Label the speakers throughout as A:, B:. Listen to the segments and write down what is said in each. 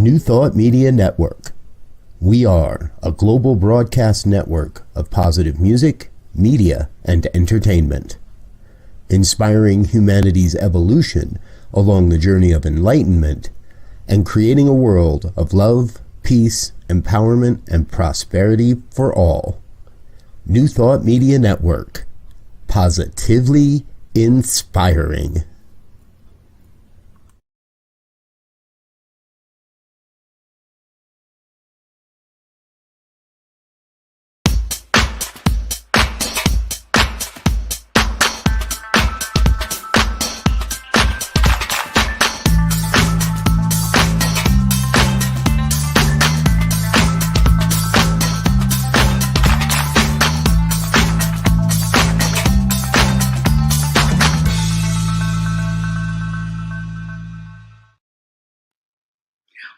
A: New Thought Media Network. We are a global broadcast network of positive music, media, and entertainment, inspiring humanity's evolution along the journey of enlightenment and creating a world of love, peace, empowerment, and prosperity for all. New Thought Media Network. Positively inspiring.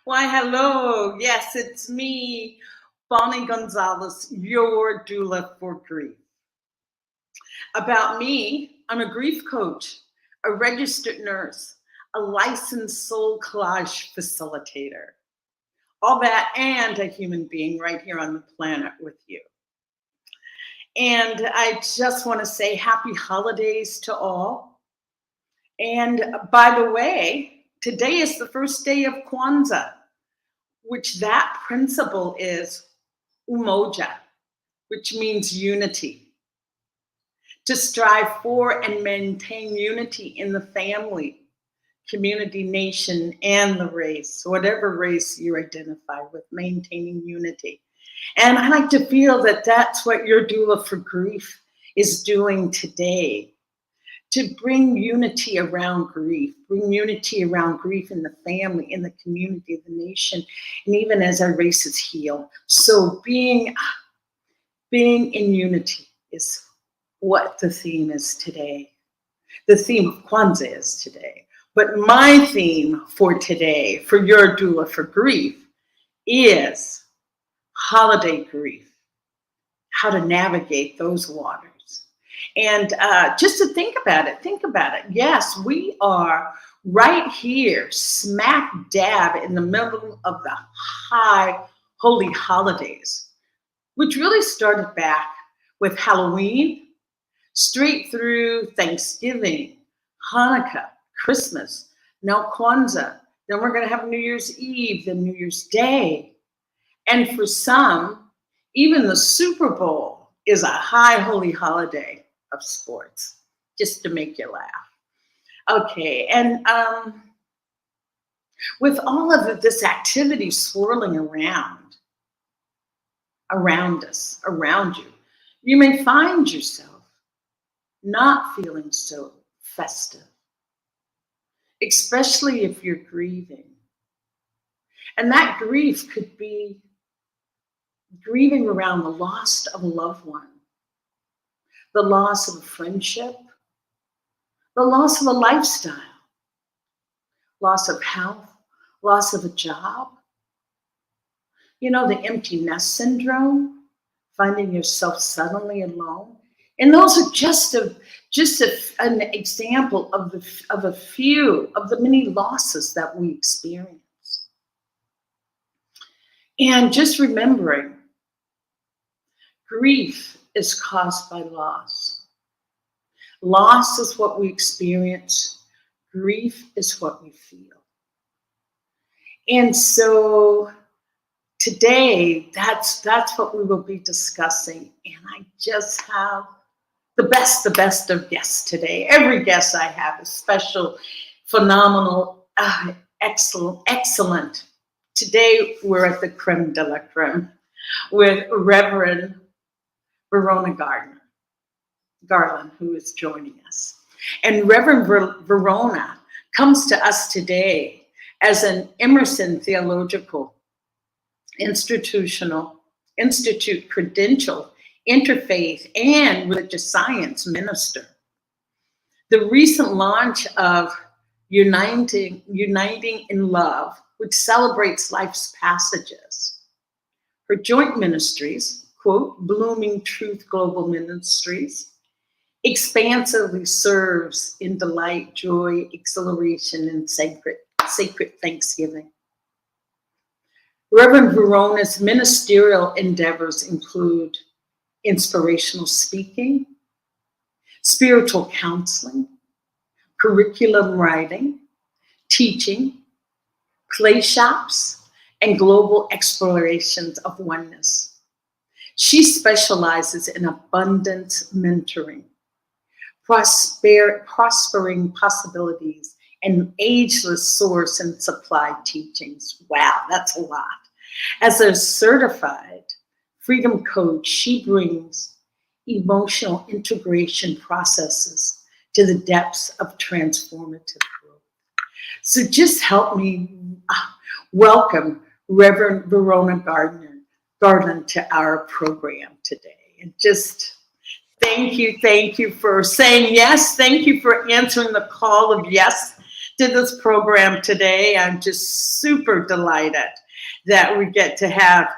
B: Why, hello. Yes, it's me, Bonnie Gonzalez, your doula for grief. About me, I'm a grief coach, a registered nurse, a licensed soul collage facilitator. All that and a human being right here on the planet with you. And I just want to say happy holidays to all. And by the way, today is the first day of Kwanzaa, which that principle is umoja, which means unity. To strive for and maintain unity in the family, community, nation, and the race, whatever race you identify with, maintaining unity. And I like to feel that that's what your doula for grief is doing today. To bring unity around grief in the family, in the community, the nation, and even as our races heal. So being in unity is what the theme is today. The theme of Kwanzaa is today. But my theme for today, for your doula for grief, is holiday grief, how to navigate those waters. And just to think about it. Yes, we are right here, smack dab in the middle of the high holy holidays, which really started back with Halloween, straight through Thanksgiving, Hanukkah, Christmas, now Kwanzaa. Then we're going to have New Year's Eve, then New Year's Day. And for some, even the Super Bowl is a high holy holiday of sports, just to make you laugh. Okay, and with all of this activity swirling around us, around you, you may find yourself not feeling so festive, especially if you're grieving. And that grief could be grieving around the loss of a loved one, the loss of a friendship, the loss of a lifestyle, loss of health, loss of a job. You know, the empty nest syndrome, finding yourself suddenly alone. And those are just an example of a few of the many losses that we experience. And just remembering, grief is caused by loss. Loss is what we experience. Grief is what we feel. And so today, that's what we will be discussing. And I just have the best of guests today. Every guest I have is special, phenomenal, excellent. Today, we're at the creme de la creme with Reverend Verona Garland, who is joining us. And Reverend Verona comes to us today as an Emerson Theological Institute credential, interfaith, and religious science minister. The recent launch of Uniting in Love, which celebrates life's passages. Her joint ministries, quote, Blooming Truth Global Ministries, expansively serves in delight, joy, exhilaration, and sacred thanksgiving. Reverend Verona's ministerial endeavors include inspirational speaking, spiritual counseling, curriculum writing, teaching, play shops, and global explorations of oneness. She specializes in abundance mentoring, prospering possibilities, and ageless source and supply teachings. Wow, that's a lot. As a certified freedom coach, she brings emotional integration processes to the depths of transformative growth. So just help me welcome Reverend Verona Garland to our program today. And just thank you for saying yes. Thank you for answering the call of yes to this program today. I'm just super delighted that we get to have,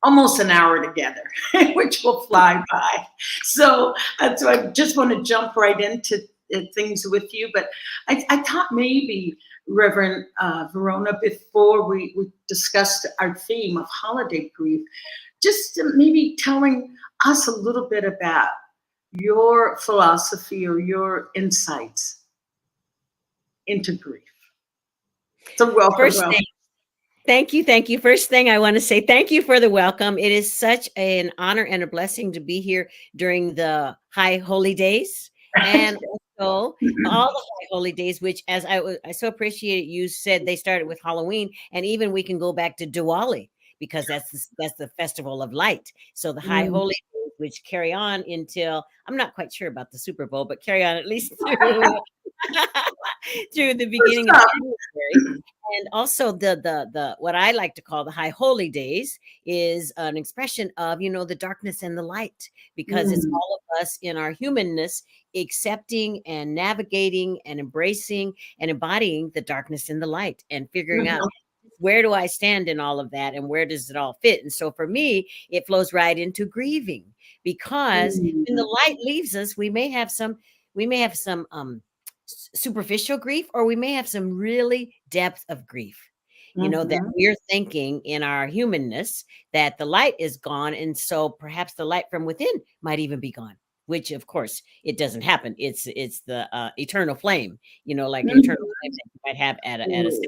B: almost an hour together, which will fly by. So I just want to jump right into things with you. But I thought maybe, Reverend Verona, before we discussed our theme of holiday grief, just maybe telling us a little bit about your philosophy or your insights into grief. So welcome.
C: Thank you. First thing I want to say, thank you for the welcome. It is such an honor and a blessing to be here during the high holy days, and also all the high holy days, which, as I so appreciate it, you said they started with Halloween, and even we can go back to Diwali, because that's the festival of light. So the high holy days, which carry on until, I'm not quite sure about the Super Bowl, but carry on at least through through the beginning of January. And also the what I like to call the high holy days is an expression of, the darkness and the light, because it's all of us in our humanness accepting and navigating and embracing and embodying the darkness and the light, and figuring out, where do I stand in all of that, and where does it all fit? And so for me, it flows right into grieving, because when the light leaves us, we may have some superficial grief, or we may have some really depth of grief, that we're thinking in our humanness that the light is gone, and so perhaps the light from within might even be gone, which of course it doesn't happen. It's the eternal flame, like an eternal flame that you might have at a cemetery.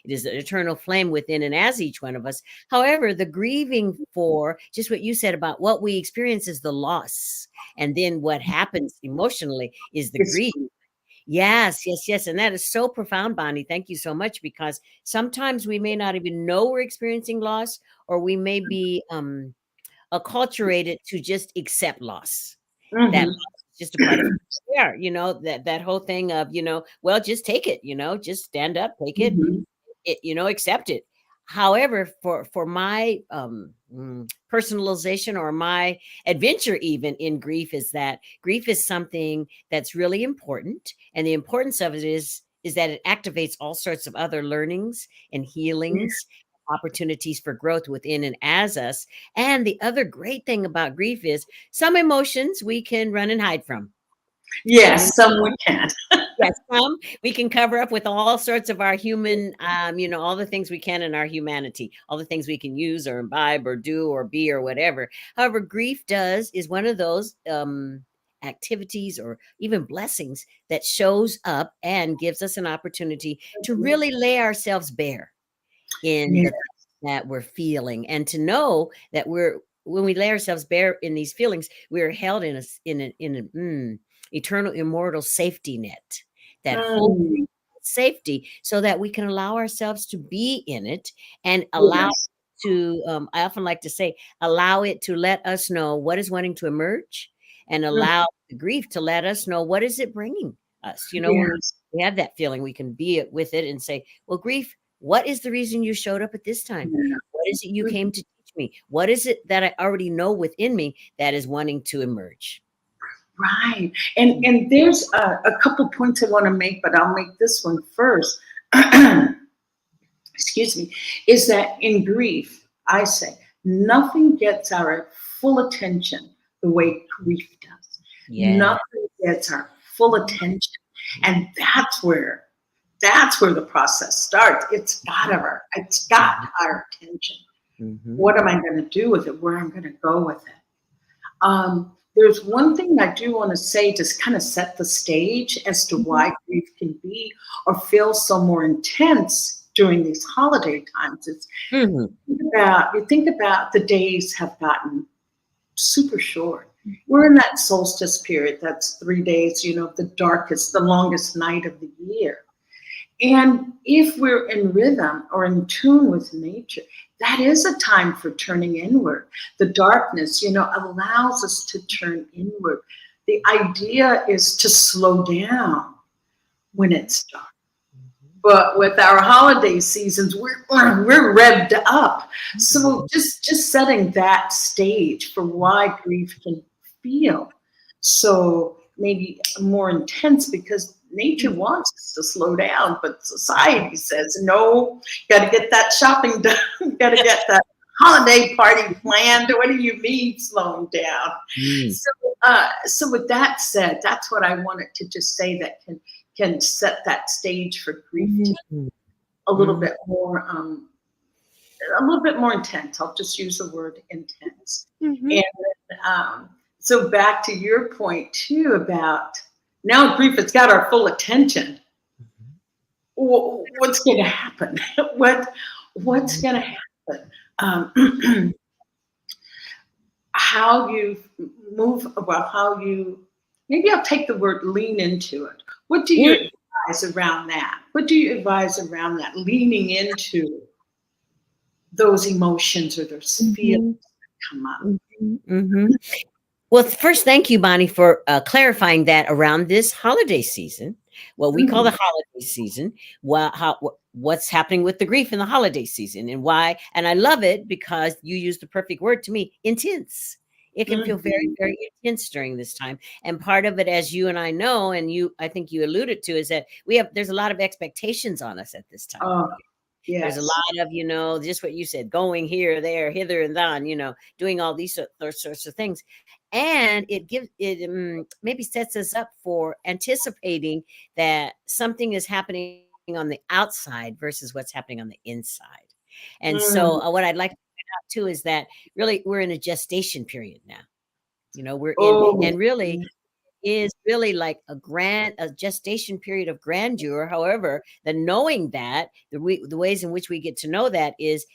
C: It is an eternal flame within and as each one of us. However, the grieving for just what you said about what we experience is the loss, and then what happens emotionally is the grief. Yes. And that is so profound, Bonnie. Thank you so much, because sometimes we may not even know we're experiencing loss, or we may be acculturated to just accept loss. That loss is just a part of who we are, that whole thing of, well, just take it, just stand up, take it, accept it. However, for my personalization, or my adventure even in grief, is that grief is something that's really important. And the importance of it is that it activates all sorts of other learnings and healings, opportunities for growth within and as us. And the other great thing about grief is some emotions we can run and hide from.
B: Yes, some we can.
C: Yes, we can cover up with all sorts of our human, all the things we can in our humanity, all the things we can use or imbibe or do or be or whatever. However, grief is one of those activities or even blessings that shows up and gives us an opportunity to really lay ourselves bare in the things that we're feeling, and to know that when we lay ourselves bare in these feelings, we're held in an eternal, immortal safety net that holds safety, so that we can allow ourselves to be in it, and allow to, I often like to say, allow it to let us know what is wanting to emerge, and allow the grief to let us know what is it bringing us. When we have that feeling, we can be with it and say, well, grief, what is the reason you showed up at this time? What is it you came to teach me? What is it that I already know within me that is wanting to emerge?
B: Right. And there's a couple points I want to make, but I'll make this one first. Excuse me. Is that in grief, I say, nothing gets our full attention the way grief does. Nothing gets our full attention. And that's where That's where the process starts. It's got our attention. What am I going to do with it? Where I'm going to go with it? There's one thing I do want to say, just kind of set the stage as to why grief can be or feel so more intense during these holiday times. It's you think about the days have gotten super short. We're in that solstice period. That's 3 days, the darkest, the longest night of the year. And if we're in rhythm or in tune with nature, that is a time for turning inward. The darkness, allows us to turn inward. The idea is to slow down when it's dark. But with our holiday seasons, we're revved up. So just setting that stage for why grief can feel so maybe more intense, because nature wants us to slow down, but society says, no, got to get that shopping done, got to get that holiday party planned. What do you mean slowing down? So with that said, that's what I wanted to just say that can set that stage for grief to a little bit more intense. I'll just use the word intense. And so back to your point too about now grief has got our full attention. What's going to happen? What's going to happen? How you move, maybe I'll take the word lean into it. What do you advise around that? Leaning into those emotions or those feelings that come up?
C: Well, first, thank you, Bonnie, for clarifying that around this holiday season, what we call the holiday season, what's happening with the grief in the holiday season and why. And I love it because you used the perfect word to me, intense. It can feel very, very intense during this time. And part of it, as you and I know, and I think you alluded to, is that there's a lot of expectations on us at this time.
B: Yes.
C: There's a lot of, just what you said, going here, there, hither and thon, doing all these sorts of things. And it maybe sets us up for anticipating that something is happening on the outside versus what's happening on the inside. And so what I'd like to point out too is that really we're in a gestation period now. We're in, and really is really like a gestation period of grandeur. However, the knowing that the ways in which we get to know that is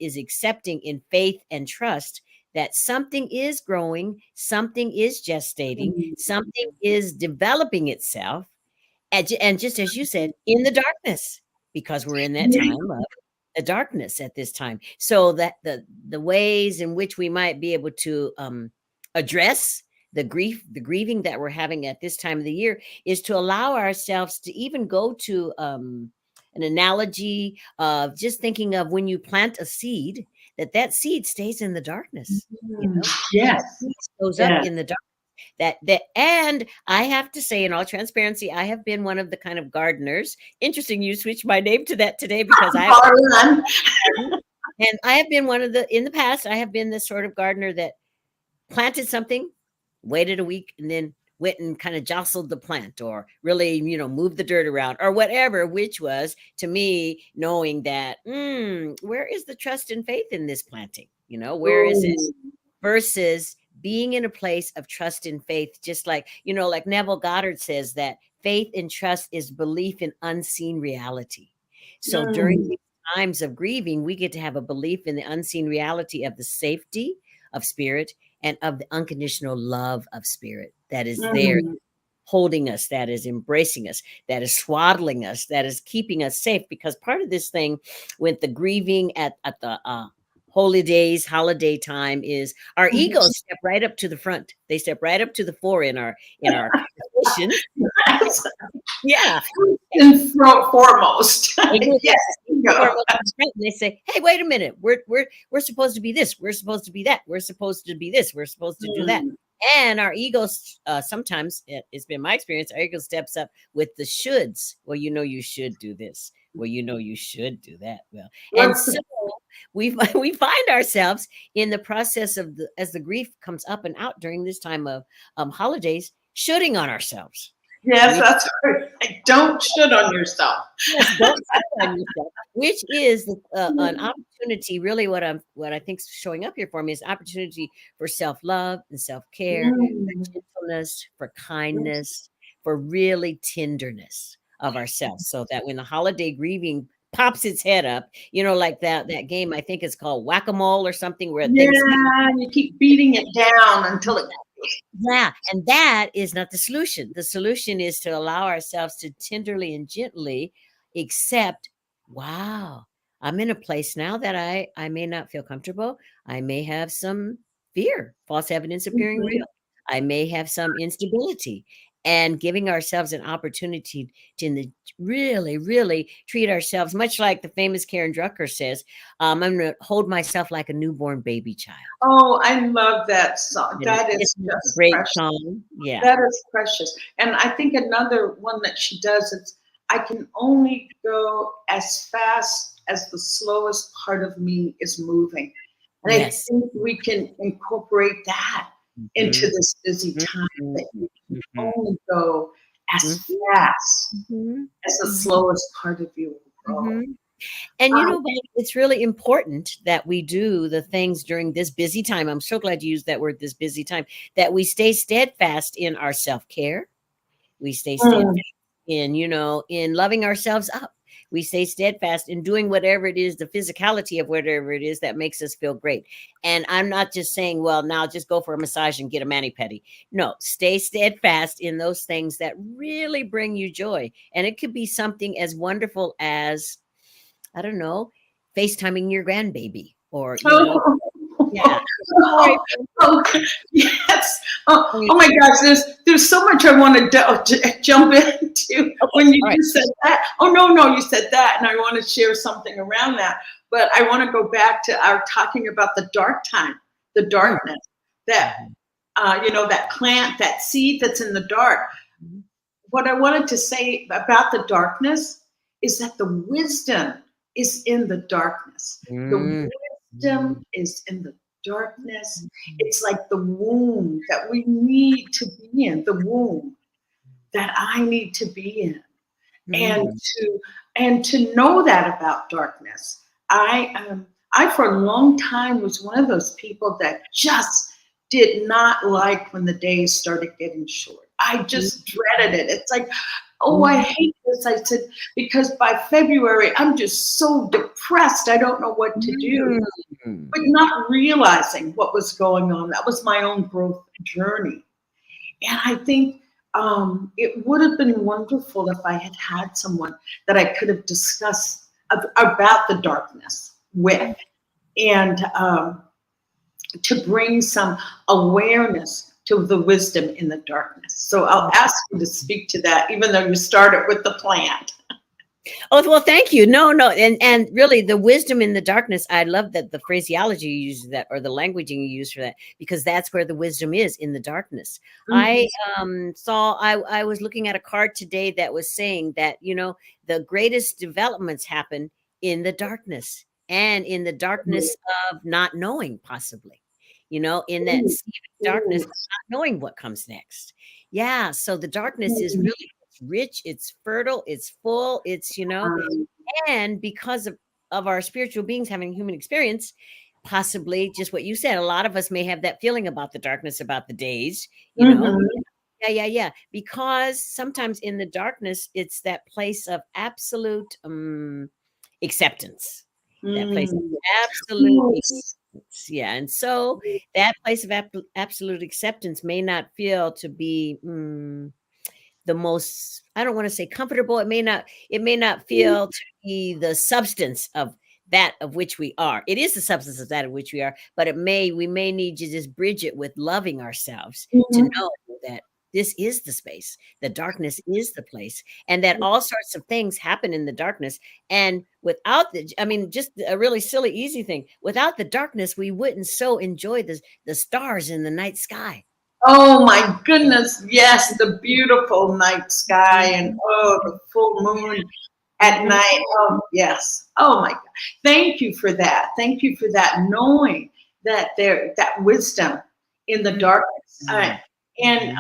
C: accepting in faith and trust that something is growing, something is gestating, something is developing itself. And just as you said, in the darkness, because we're in that time of the darkness at this time. So that the ways in which we might be able to address the grieving that we're having at this time of the year is to allow ourselves to even go to an analogy of just thinking of when you plant a seed, that seed stays in the darkness.
B: Yes,
C: it goes up in the dark. And I have to say, in all transparency, I have been one of the kind of gardeners. Interesting, you switched my name to that today because and I have been in the past, I have been this sort of gardener that planted something, waited a week, and then went and kind of jostled the plant or really, moved the dirt around or whatever, which was to me knowing that, where is the trust and faith in this planting? Where is it? Versus being in a place of trust and faith, just like, like Neville Goddard says that faith and trust is belief in unseen reality. So during these times of grieving, we get to have a belief in the unseen reality of the safety of spirit and of the unconditional love of spirit that is there holding us, that is embracing us, that is swaddling us, that is keeping us safe. Because part of this thing with the grieving at the holy days, holiday time is our egos step right up to the front. They step right up to the fore in our position. Yeah.
B: And foremost. Yes.
C: And they say, hey, wait a minute. We're supposed to be this. We're supposed to be that. We're supposed to be this. We're supposed to do that. And our egos, sometimes it's been my experience, our ego steps up with the shoulds. Well, you should do this. Well, you should do that. Well, and so we find ourselves in the process as the grief comes up and out during this time of holidays, shoulding on ourselves.
B: Yes, that's right. Don't shit on yourself.
C: Yes, don't sit on yourself, which is an opportunity. Really, what I think is showing up here for me is opportunity for self love and self care,
B: Mm.
C: for gentleness, for kindness, for really tenderness of ourselves, so that when the holiday grieving pops its head up, like that game, I think it's called whack a mole or something, where things.
B: Yeah, you keep beating it down until it.
C: Yeah, and that is not the solution. The solution is to allow ourselves to tenderly and gently accept, wow, I'm in a place now that I may not feel comfortable. I may have some fear, false evidence appearing
B: Mhm.
C: real. I may have some instability. And giving ourselves an opportunity to really, really treat ourselves, much like the famous Karen Drucker says, I'm going to hold myself like a newborn baby child.
B: Oh, I love that song.
C: And
B: That
C: it's
B: is
C: a
B: just
C: great
B: precious.
C: song. Yeah.
B: That is precious. And I think another one that she does is, I can only go as fast as the slowest part of me is moving. And I
C: Yes.
B: think we can incorporate that into
C: Mhm.
B: this busy time,
C: Mhm.
B: that you can
C: Mhm.
B: only go as
C: Mhm.
B: fast
C: Mhm.
B: as the
C: Mhm.
B: slowest part of you will go.
C: Mhm. And Bonnie, it's really important that we do the things during this busy time. I'm so glad you used that word, this busy time, that we stay steadfast in our self-care. We stay steadfast
B: Mm.
C: in loving ourselves up. We stay steadfast in doing whatever it is, the physicality of whatever it is that makes us feel great. And I'm not just saying, well, now just go for a massage and get a mani-pedi. No, stay steadfast in those things that really bring you joy. And it could be something as wonderful as, I don't know, FaceTiming your grandbaby, or, yeah.
B: Oh, oh, yes.
C: I
B: Oh,
C: mean,
B: oh my gosh, there's so much I want to jump into
C: okay,
B: when you
C: all right.
B: just said that. Oh no, you said that, and I want to share something around that. But I want to go back to our talking about the dark time, the darkness, that
C: Mhm.
B: that plant, that seed that's in the dark.
C: Mhm.
B: What I wanted to say about the darkness is that the wisdom is in the darkness. The
C: Mm.
B: wisdom is in the darkness. It's like the womb that we need to be in, the womb that I need to be in. And
C: Mhm.
B: to know that about darkness. I for a long time was one of those people that just did not like when the days started getting short. I just dreaded it. It's like, oh, I hate this. I said, because by February, I'm just so depressed. I don't know what to do.
C: Mm.
B: But not realizing what was going on. That was my own growth journey. And I think it would have been wonderful if I had had someone that I could have discussed about the darkness with, and to bring some awareness to the wisdom in the darkness. So I'll ask you to speak to that, even though you started with the plant.
C: Oh, well, thank you. No. And really the wisdom in the darkness, I love that the phraseology you use for that, or the languaging you use for that, because that's where the wisdom is, in the darkness.
B: Mhm.
C: I was looking at a card today that was saying that, the greatest developments happen in the darkness, and in the darkness of not knowing, possibly, in that sea of darkness, of not knowing what comes next. Yeah. So the darkness is really, it's rich, it's fertile, it's full, and because of our spiritual beings having human experience, possibly just what you said, a lot of us may have that feeling about the darkness, about the days, you know.
B: Mhm.
C: Yeah. Because sometimes in the darkness, it's that place of absolute acceptance, that place of
B: Mm.
C: absolute
B: Yes.
C: acceptance. Yeah. And so that place of absolute acceptance may not feel to be the most, I don't want to say comfortable. It may not feel to be the substance of that of which we are. It is the substance of that of which we are, but we may need to just bridge it with loving ourselves, to
B: Mhm.
C: know that this is the space, the darkness is the place, and that all sorts of things happen in the darkness. And without just a really silly, easy thing, without the darkness, we wouldn't so enjoy the stars in the night sky.
B: Oh my goodness, yes, the beautiful night sky, and oh, the full moon at
C: Mhm.
B: night. Oh, yes. Oh my God. Thank you for that. Thank you for that, knowing that that wisdom in the darkness.
C: Mhm.
B: And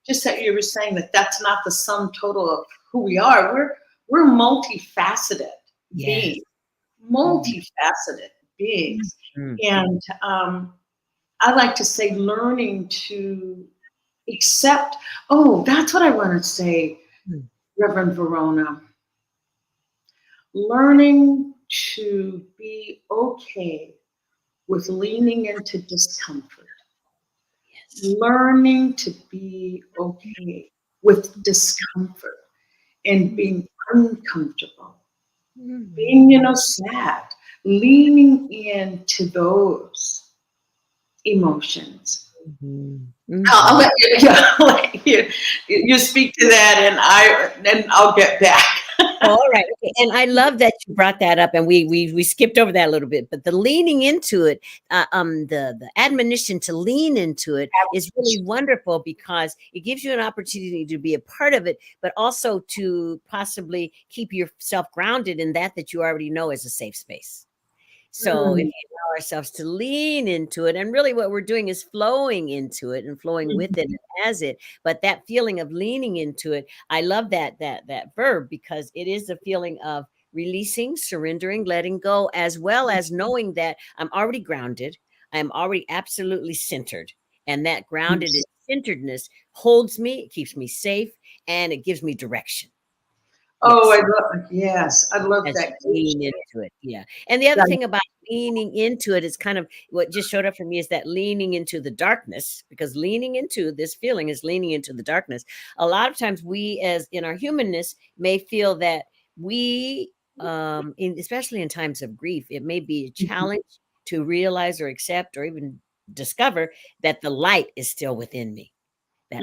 B: just that you were saying that that's not the sum total of who we are. We're multifaceted beings, multifaceted beings. And I like to say learning to accept, oh, that's what I want to say, Reverend Verona. Learning to be okay with leaning into discomfort. Learning to be okay with discomfort and being uncomfortable, being, sad, leaning into those emotions. I'll let you speak to that, and I'll get back.
C: All right. Okay. And I love that you brought that up, and we skipped over that a little bit, but the leaning into it, the admonition to lean into it is really wonderful because it gives you an opportunity to be a part of it, but also to possibly keep yourself grounded in that you already know is a safe space. So if we allow ourselves to lean into it, and really what we're doing is flowing into it and flowing with it and as it, but that feeling of leaning into it, I love that verb, because it is a feeling of releasing, surrendering, letting go, as well as knowing that I'm already grounded. I'm already absolutely centered. And that grounded and centeredness holds me, it keeps me safe, and it gives me direction.
B: Oh, I love that.
C: Lean into it. Yeah. And the other thing about leaning into it is kind of what just showed up for me is that leaning into the darkness, because leaning into this feeling is leaning into the darkness. A lot of times we, as in our humanness, may feel that we, especially in times of grief, it may be a challenge to realize or accept or even discover that the light is still within me, that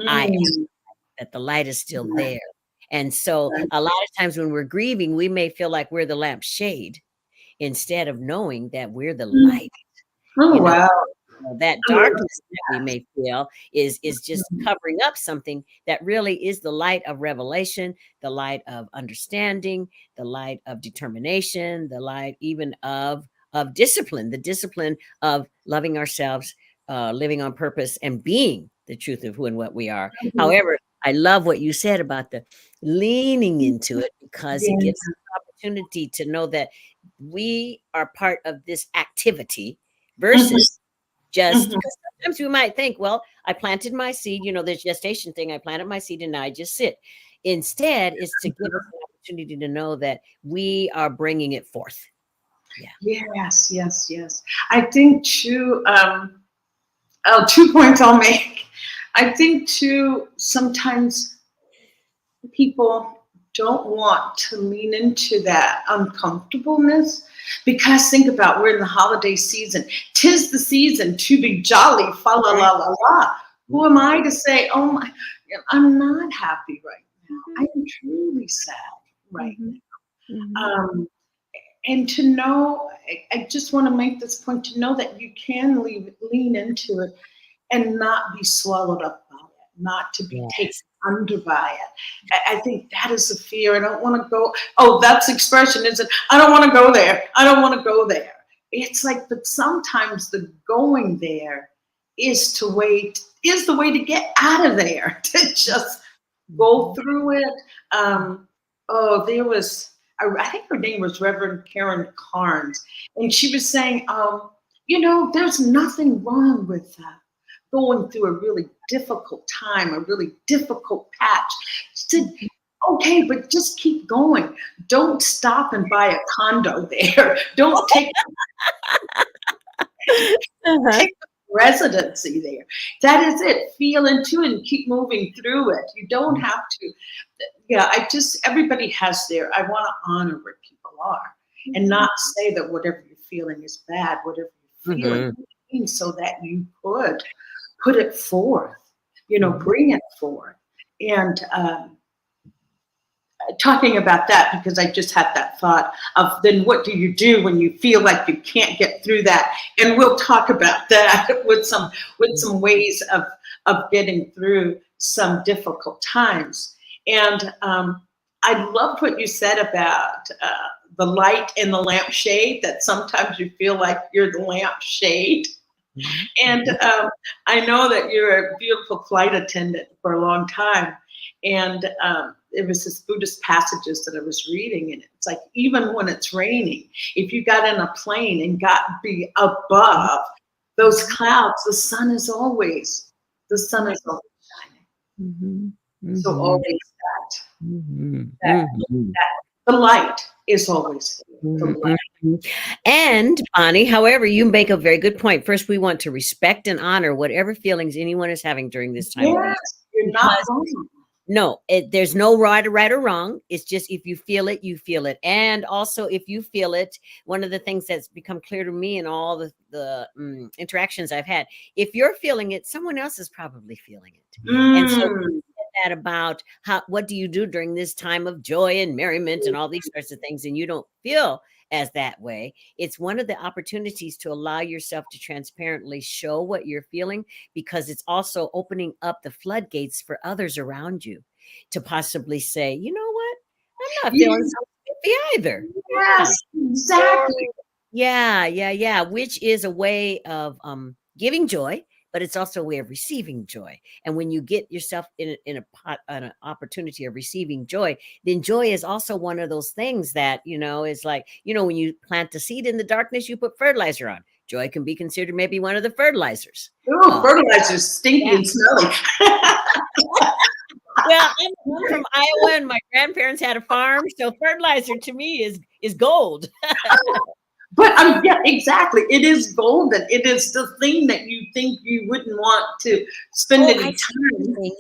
C: that the light is still there. And so a lot of times when we're grieving, we may feel like we're the lampshade instead of knowing that we're the light.
B: Oh, wow.
C: That darkness that we may feel is just covering up something that really is the light of revelation, the light of understanding, the light of determination, the light even of discipline, the discipline of loving ourselves, living on purpose, and being the truth of who and what we are. However, I love what you said about the leaning into it, because it gives us an opportunity to know that we are part of this activity versus just, because sometimes we might think, well, I planted my seed, this gestation thing, I planted my seed and now I just sit. Instead, is to give us an opportunity to know that we are bringing it forth.
B: Yes. I think too, 2 points I'll make. I think too, sometimes people don't want to lean into that uncomfortableness, because think about, we're in the holiday season. 'Tis the season to be jolly, fa la la la la. Who am I to say, oh my, I'm not happy right now. I'm truly sad right now. And to know, I just want to make this point, to know that you can lean into it and not be swallowed up by it, not to be taken under by it. I think that is a fear. I don't want to go, that's expression, isn't it? I don't want to go there. I don't want to go there. It's like, but sometimes the going there is the way to get out of there, to just go through it. There was, I think her name was Reverend Karen Carnes, and she was saying, there's nothing wrong with going through a really difficult time, a really difficult patch. She said, okay, but just keep going. Don't stop and buy a condo there. Don't take residency there. That is it. Feel into it and keep moving through it. You don't have to. Everybody has I want to honor where people are and not say that whatever you're feeling is bad, whatever you're feeling, so that you could put it forth, bring it forth. And talking about that, because I just had that thought of, then what do you do when you feel like you can't get through that? And we'll talk about that with some ways of getting through some difficult times. And I loved what you said about the light and the lampshade, that sometimes you feel like you're the lampshade.
C: Mhm.
B: And I know that you're a beautiful flight attendant for a long time. And it was this Buddhist passages that I was reading, and it's like, even when it's raining, if you got in a plane and got be above those clouds, the sun is always shining.
C: Mhm.
B: So
C: Mhm.
B: always that,
C: Mhm.
B: that,
C: Mhm.
B: the light is always there. The
C: Mhm.
B: light.
C: Mhm. And Bonnie, however, you make a very good point. First, we want to respect and honor whatever feelings anyone is having during this time of the year.
B: Yes, you're not
C: Because
B: wrong.
C: no, there's no right or wrong. It's just if you feel it, you feel it. And also, if you feel it, one of the things that's become clear to me in all the interactions I've had, if you're feeling it, someone else is probably feeling it. And so
B: Mm.
C: that about what do you do during this time of joy and merriment and all these sorts of things, and you don't feel as that way, it's one of the opportunities to allow yourself to transparently show what you're feeling, because it's also opening up the floodgates for others around you to possibly say, you know what, I'm not feeling
B: Yes,
C: so happy either. Yeah.
B: yes, exactly.
C: Yeah, which is a way of giving joy, but it's also a way of receiving joy. And when you get yourself an opportunity of receiving joy, then joy is also one of those things that, is like, when you plant a seed in the darkness, you put fertilizer on. Joy can be considered maybe one of the fertilizers.
B: Oh,
C: Uh,
B: fertilizer's stinky
C: yeah.
B: and smelly.
C: Well, I'm from Iowa, and my grandparents had a farm, so fertilizer to me is gold.
B: But yeah, exactly. It is golden. It is the thing that you think you wouldn't want to spend
C: Oh,
B: any
C: I see what you're
B: time.
C: saying.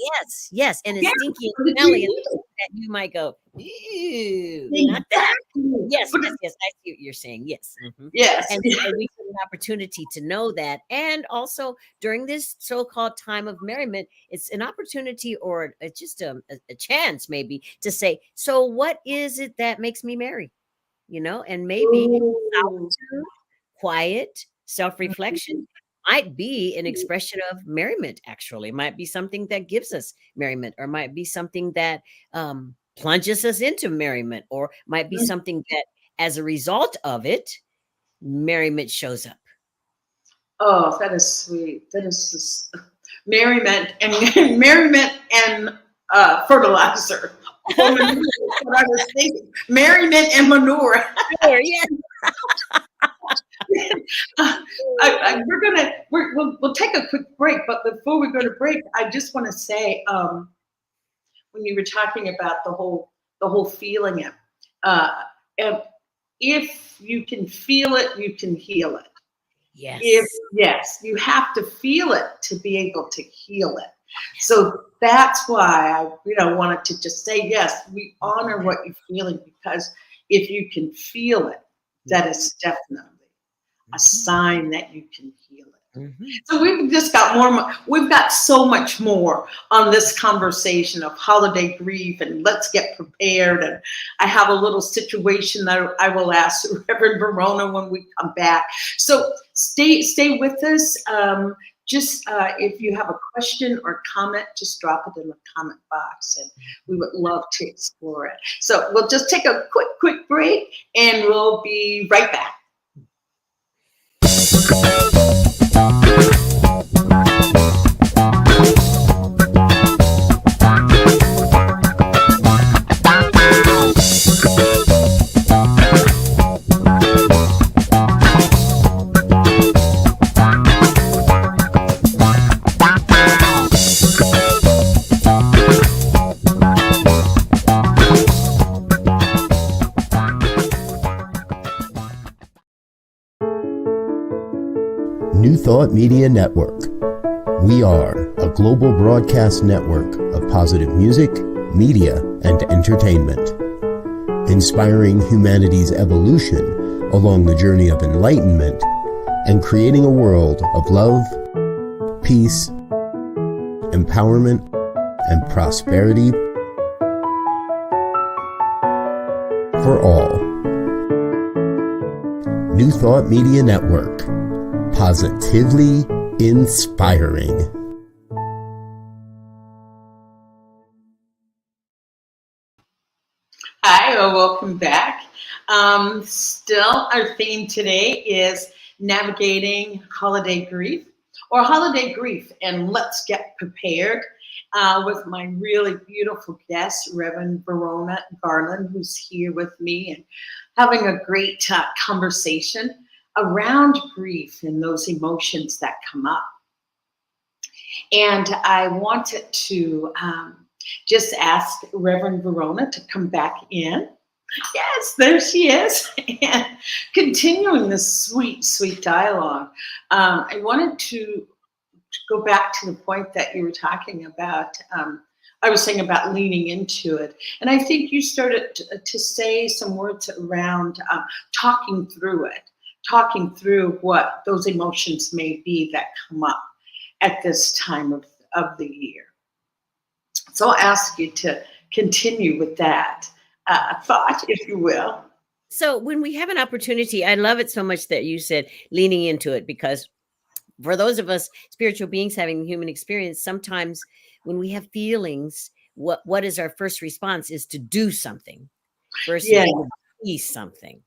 C: Yes, and it's
B: Yeah,
C: stinky and
B: but if you
C: smelly, and
B: eat
C: that you might go, "Ew,
B: it,
C: not that."
B: exactly.
C: Yes,
B: But
C: I see what you're saying. Yes,
B: yes,
C: and so we get an opportunity to know that, and also during this so-called time of merriment, it's an opportunity, or it's just a chance maybe to say, "So, what is it that makes me merry?" And maybe
B: ooh,
C: solitude, quiet, self-reflection might be an expression of merriment. Actually, it might be something that gives us merriment, or might be something that plunges us into merriment, or might be something that, as a result of it, merriment shows up.
B: oh, that is sweet. That is just merriment and merriment and fertilizer. Or manure, is what I was thinking. Merriment and manure.
C: Sure, yeah.
B: We'll take a quick break, but before we go to break, I just want to say, when you were talking about the whole feeling it, uh, if you can feel it, you can heal it. If
C: Yes.
B: yes, you have to feel it to be able to heal it. So that's why I wanted to just say yes, we honor what you're feeling, because if you can feel it, that is definitely a sign that you can heal it.
C: Mhm.
B: So we've just got more. We've got so much more on this conversation of holiday grief, and let's get prepared. And I have a little situation that I will ask Reverend Verona when we come back. So stay with us. Just if you have a question or comment, just drop it in the comment box, and we would love to explore it. So we'll just take a quick break, and we'll be right back.
A: New Thought Media Network. We are a global broadcast network of positive music, media, and entertainment, inspiring humanity's evolution along the journey of enlightenment and creating a world of love, peace, empowerment, and prosperity for all. New Thought Media Network. Positively inspiring.
B: Hi, welcome back. Still, our theme today is navigating holiday grief or holiday grief. And let's get prepared with my really beautiful guest, Reverend Verona Garland, who's here with me and having a great conversation around grief and those emotions that come up. And I wanted to just ask Reverend Verona to come back in. Yes, there she is. And continuing this sweet, sweet dialogue, I wanted to go back to the point that you were talking about. I was saying about leaning into it. And I think you started to say some words around talking through it, talking through what those emotions may be that come up at this time of the year. So I'll ask you to continue with that thought, if you will.
C: So when we have an opportunity, I love it so much that you said leaning into it, because for those of us spiritual beings having human experience, sometimes when we have feelings, what is our first response is to do something versus to be something,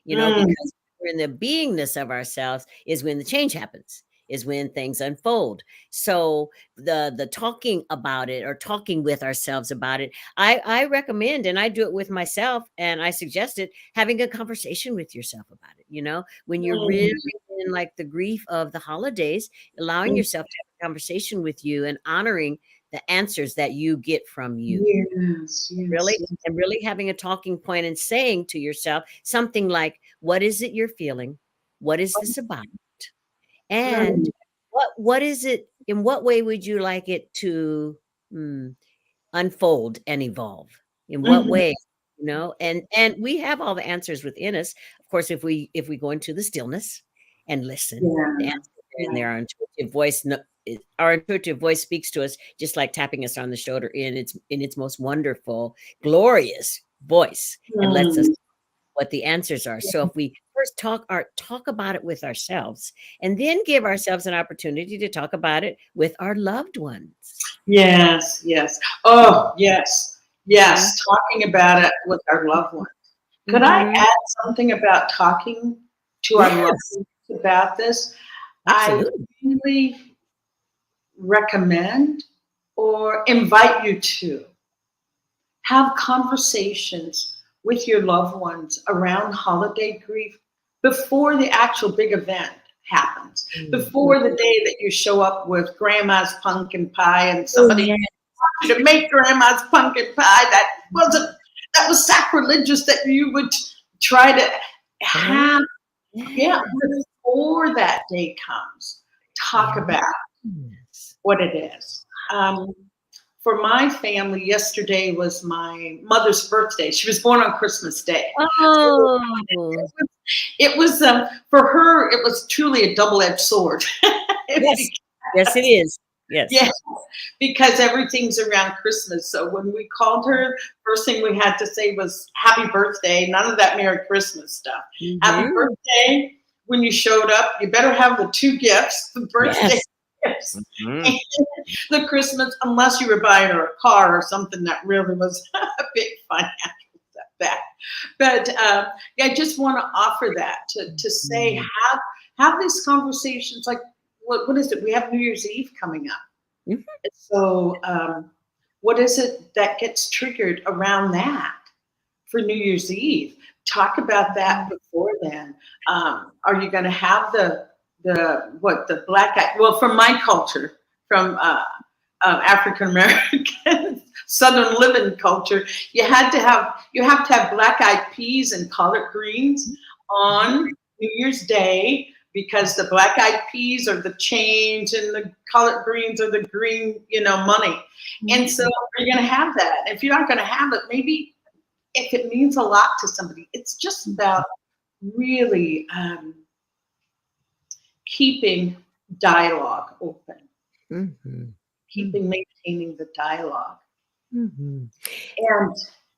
C: because we're in the beingness of ourselves is when the change happens, is when things unfold. So the talking about it or talking with ourselves about it, I recommend, and I do it with myself, and I suggest it, having a conversation with yourself about it. When you're really in like the grief of the holidays, allowing yourself to have a conversation with you and honoring the answers that you get from you.
B: Yes.
C: Really, and really having a talking point and saying to yourself something like, what is it you're feeling? What is this about? And what is it? In what way would you like it to unfold and evolve? In what way? And we have all the answers within us. Of course, if we go into the stillness and listen, the answers are in there. Our intuitive voice speaks to us just like tapping us on the shoulder in its most wonderful, glorious voice, and lets us know what the answers are. So if we first talk about it with ourselves, and then give ourselves an opportunity to talk about it with our loved ones.
B: Yes. Oh, yes. Talking about it with our loved ones. Could I add something about talking to our loved ones about this?
C: Absolutely.
B: I really recommend or invite you to have conversations with your loved ones around holiday grief before the actual big event happens, before the day that you show up with grandma's pumpkin pie and somebody wants you to make grandma's pumpkin pie that was sacrilegious that you would try to have. Before that day comes, talk about what it is. For my family, yesterday was my mother's birthday. She was born on Christmas Day.
C: Oh.
B: So it was for her, it was truly a double-edged sword.
C: Yes, it is. Yes.
B: Because everything's around Christmas. So when we called her, first thing we had to say was happy birthday. None of that Merry Christmas stuff. Happy birthday. When you showed up, you better have the two gifts, the birthday gifts and the Christmas, unless you were buying her a car or something that really was a big financial setback. But I just want to offer that to say, have these conversations. Like, what is it? We have New Year's Eve coming up. So what is it that gets triggered around that for New Year's Eve? Talk about that before then. Are you going to have the black eye? Well, from my culture, from African American Southern living culture, you have to have black eyed peas and collard greens on New Year's Day, because the black eyed peas are the change and the collard greens are the green, money. And so you're going to have that. If you're not going to have it, maybe if it means a lot to somebody, it's just about really keeping dialogue open, maintaining the dialogue. And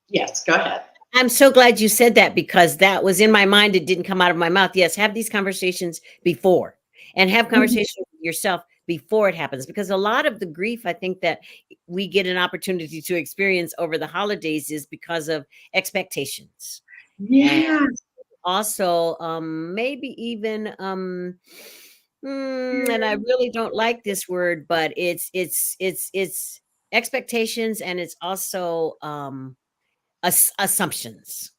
B: yes, go ahead.
C: I'm so glad you said that, because that was in my mind. It didn't come out of my mouth. Yes, have these conversations before, and have conversations with yourself before it happens, because a lot of the grief I think that we get an opportunity to experience over the holidays is because of expectations.
B: Yes.
C: also maybe even and I really don't like this word, but it's expectations, and it's also assumptions.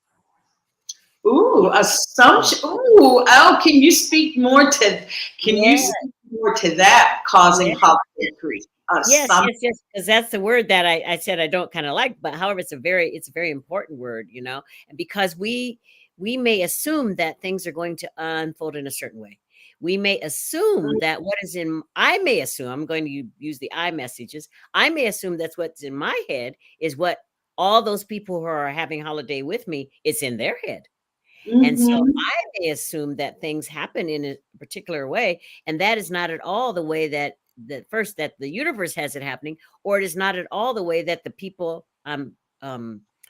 B: Ooh,
C: Yeah.
B: assumption. Ooh, oh, can you speak more to? Can you
C: Yeah.
B: speak more to that causing
C: Yeah.
B: holiday grief?
C: Yes,
B: Assumption.
C: yes, yes, because that's the word that I said I don't kind of like, but however, it's a very important word, and because we may assume that things are going to unfold in a certain way. We may assume that what is in I may assume I'm going to use the I messages. I may assume that's what's in my head is what all those people who are having holiday with me, it's in their head. And so
B: Mm-hmm.
C: I may assume that things happen in a particular way, and that is not at all the way that the universe has it happening, or it is not at all the way that the people I'm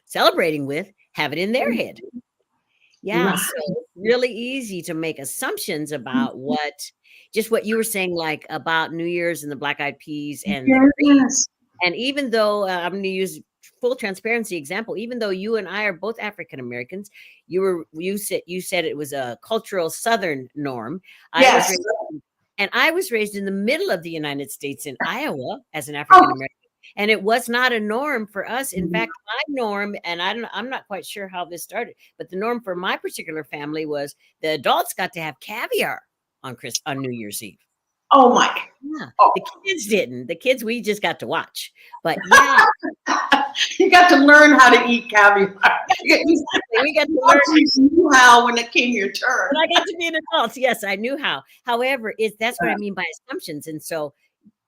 C: celebrating with have it in their head. Yeah,
B: Right.
C: so it's really easy to make assumptions about just what you were saying, like about New Year's and the Black Eyed Peas and the grief.
B: Yes.
C: And even though I'm going to use full transparency example, even though you and I are both African Americans, you said it was a cultural Southern norm. I was
B: Yes.
C: raised, and I was raised in the middle of the United States in Iowa as an
B: Oh.
C: African American. And it was not a norm for us. In fact, my norm, and I'm not quite sure how this started, but the norm for my particular family was the adults got to have caviar on New Year's Eve.
B: Oh my.
C: Yeah,
B: Oh.
C: the kids didn't. The kids, we just got to watch. But yeah,
B: You got to learn how to eat caviar.
C: exactly. We got to
B: Once
C: learn.
B: you knew how when it came your turn.
C: When I got to be an adult, yes, I knew how. However, that's what I mean by assumptions. And so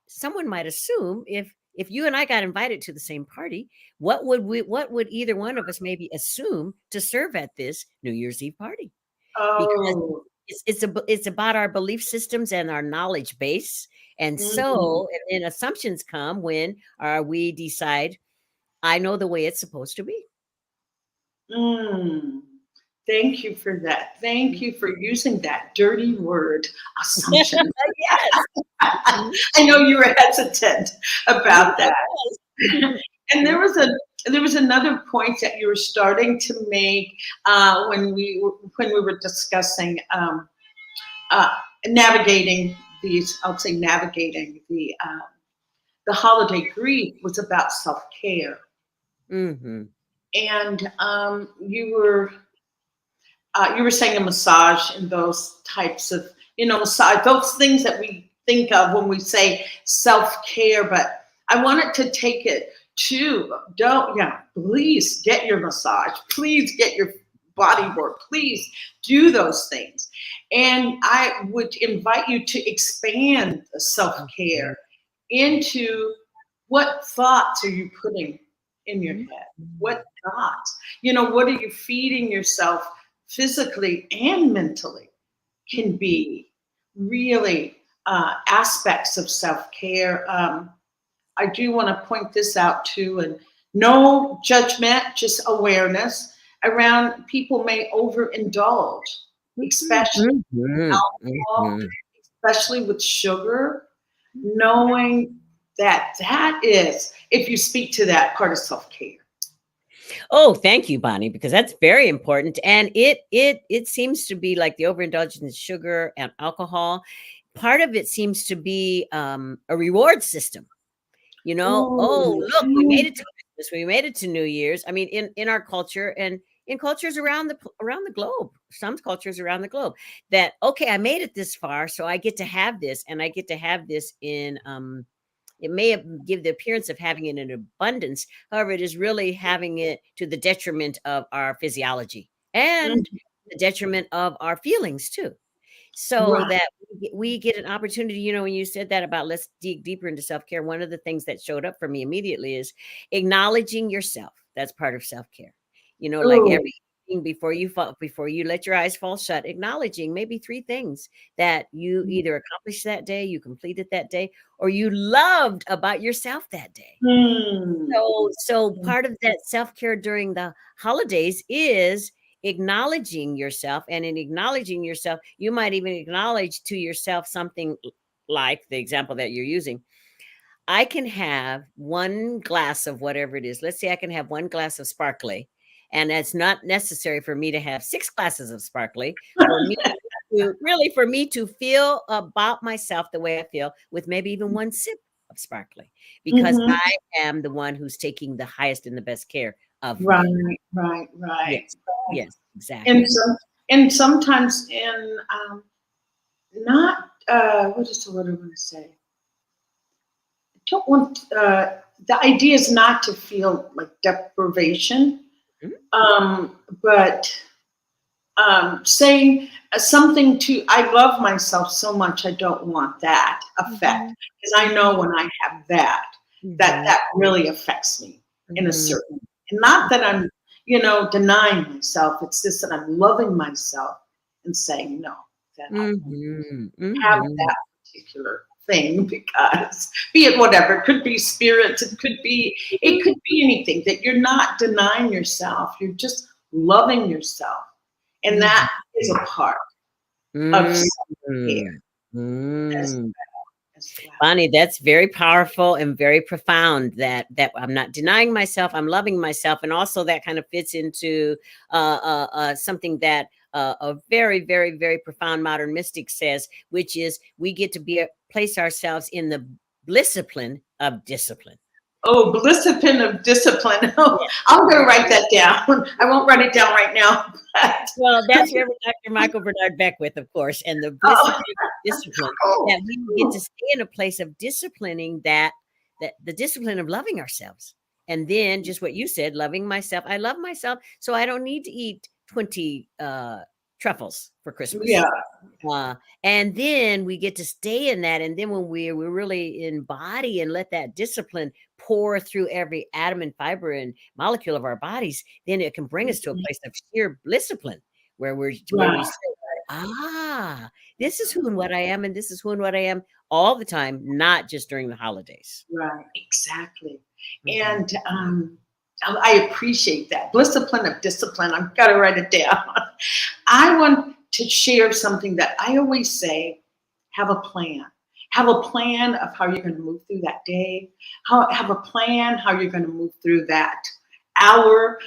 C: someone might assume if you and I got invited to the same party, what would either one of us maybe assume to serve at this New Year's Eve party? Because
B: Oh.
C: it's about our belief systems and our knowledge base. And
B: Mm-hmm.
C: so and then assumptions come when we decide I know the way it's supposed to be.
B: Mm. Thank you for that. Thank you for using that dirty word, assumption.
C: Yes.
B: I know you were hesitant about that.
C: Yes.
B: And there was another point that you were starting to make when we were discussing uh, navigating these. I'll say navigating the holiday grief was about self care,
C: Mhm.
B: and you were saying a massage and those types of massage, those things that we think of when we say self-care, but I wanted to take it to don't yeah please get your massage, please get your body work, please do those things, and I would invite you to expand the self-care into what thoughts are you putting in your
C: Mhm.
B: head, what thoughts, what are you feeding yourself physically and mentally can be really aspects of self-care. I do want to point this out too, and no judgment, just awareness around people may overindulge, especially
C: Mhm.
B: alcohol,
C: Mhm.
B: especially with sugar, knowing that that is, if you speak to that part of self-care.
C: Oh, thank you, Bonnie, because that's very important. And it seems to be like the overindulgence in sugar and alcohol. Part of it seems to be a reward system. Oh,
B: Ooh,
C: look, we made it to Christmas, we made it to New Year's. I mean, in our culture and in cultures around the globe, some cultures around the globe, that okay, I made it this far, so I get to have this, and I get to have this in it may give the appearance of having it in abundance. However, it is really having it to the detriment of our physiology and
B: mm,
C: the detriment of our feelings too. So
B: right.
C: that we get an opportunity, when you said that about let's dig deeper into self-care, one of the things that showed up for me immediately is acknowledging yourself. That's part of self-care. Like
B: Ooh.
C: every evening before you let your eyes fall shut, acknowledging maybe three things that you either accomplished that day, you completed that day, or you loved about yourself that day.
B: Hmm.
C: So part of that self-care during the holidays is acknowledging yourself. And in acknowledging yourself, you might even acknowledge to yourself something like the example that you're using. I can have one glass of whatever it is. Let's say I can have one glass of sparkly, And it's not necessary for me to have 6 glasses of sparkly for me to feel about myself the way I feel with maybe even one sip of sparkly, because
B: Mhm.
C: I am the one who's taking the highest and the best care of me.
B: Right.
C: Yes,
B: Right.
C: yes,
B: And
C: exactly.
B: sometimes in not what is the word I want to say? I don't want the idea is not to feel like deprivation,
C: Mhm,
B: but saying something to I love myself so much I don't want that effect,
C: mhm,
B: because I
C: mhm,
B: know when I have that
C: mhm,
B: that really affects me in a
C: mhm,
B: certain, and not that I'm denying myself. It's just that I'm loving myself and saying no, that I won't
C: mhm,
B: have
C: mhm,
B: that particular thing, because be it whatever, it could be spirits, it could be anything, that you're not denying yourself, you're just loving yourself, and
C: mhm,
B: that is a part of
C: mhm,
B: self-care as,
C: mhm.
B: as well.
C: Bonnie, that's very powerful and very profound. That I'm not denying myself, I'm loving myself, and also that kind of fits into something that a very, very, very profound modern mystic says, which is we get to place ourselves in the discipline of discipline.
B: Oh, discipline of discipline. Oh,
C: Yeah.
B: I'm going to write that down. I won't write it down right now, but
C: Well, that's Reverend Dr. Michael Bernard Beckwith, of course, and the bliss of
B: oh,
C: discipline,
B: oh,
C: that we get to stay in a place of disciplining that the discipline of loving ourselves. And then just what you said, loving myself. I love myself, so I don't need to eat 20 truffles for Christmas.
B: yeah,
C: And then we get to stay in that. And then when we really embody and let that discipline pour through every atom and fiber and molecule of our bodies, then it can bring us to a place of sheer discipline where we
B: right,
C: say, ah, this is who and what I am, and this is who and what I am all the time, not just during the holidays.
B: right, exactly.
C: Mhm.
B: And I appreciate that. Discipline of discipline. I've got to write it down. I want to share something that I always say: have a plan. Have a plan of how you're going to move through that day. Have a plan how you're going to move through that hour.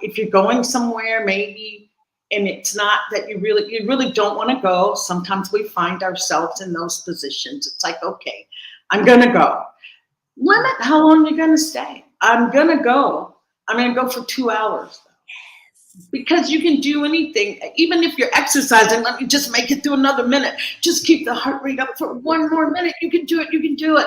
B: If you're going somewhere, maybe, and it's not that you really don't want to go. Sometimes we find ourselves in those positions. It's like, okay, I'm going to go. Limit how long you're going to stay. I'm going to go. I'm going to go for 2 hours, because you can do anything. Even if you're exercising, let me just make it through another minute. Just keep the heart rate up for one more minute. You can do it. You can do it.